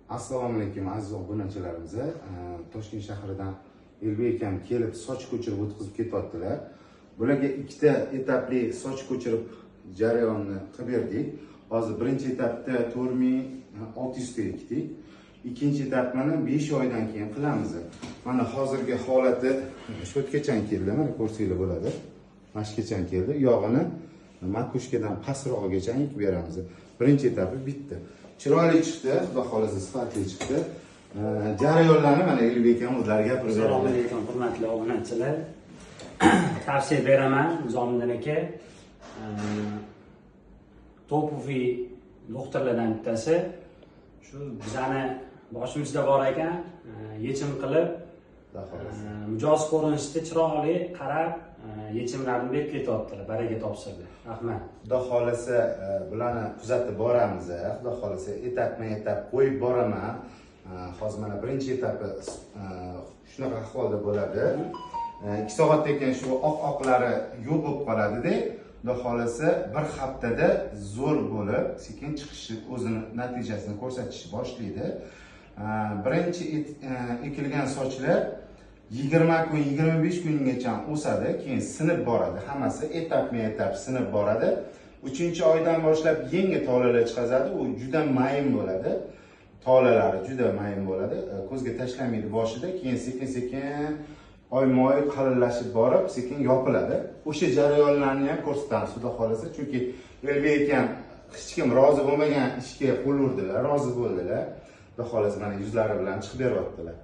Assalomu alaykum aziz obunachilarimiz. Toshkent shahridan Elbek akam kelib soch ko'chirib o'tkazib ketyaptilar. Bularga ikkita etapli soch ko'chirib jarayonni qilib berdik. Hozir birinchi etapda 4600 ta ekdik. Ikkinchi etapni 5 oydan keyin qilamiz. Mana hozirgi holati shotgacha keldi, mana ko'rsanglar bo'ladi. Mashgacha keldi. Yog'ini makushkadan pastroqgacha ekib beramiz. Birinchi etapi bitti. Chiroyli chiqdi, xudo xolasa sifatli chiqdi. Jarayonlarni mana Elbek akam o'zlari gapirib beradi. Assalomu alaykum hurmatli obunachilar. Tavsiya beraman Nizomiddin aka. Topoviy doktorlardan bittasi shu bizani boshimizda bor ekan, yechim qilib, mijoz ko'rinishda chiroyli qarab, yechimlarni berib ketyaptilar. Baraka topsirdi. Rahmat. Xudo xolasa bularni kuzatib boramiz. Xudo xolasa etap qo'yib boraman. Hozir mana birinchi etapi shunaqa ahvolda bo'ladi. 2 soatdan keyin shu oq-oqlari yo'q bo'lib qoladi-da. Xudo xolasa bir haftada zo'r bo'lib, sekin chiqishi o'zini natijasini ko'rsatishni boshlaydi. Birinchi ekilgan sochlar 20 kun, 25 kungacha o'sadi, keyin sinib boradi. Hammasi etap sinib boradi. 3-oydan boshlab yangi tolalar chiqadi. U juda mayin bo'ladi. Tolalari juda mayin bo'ladi. Ko'zga tashlanmaydi boshida, keyin sekin-sekin oyma-oy qalinlashib borib, sekin yopiladi. O'sha jarayonlarni ham ko'rsatamiz, xudo xolasa, chunki Elbek akam hech kim rozi bo'lmagan ishga qo'l urdilar, rozi bo'ldilar. Xudo xolasa mana yuzlari bilan chiqib beryaptilar.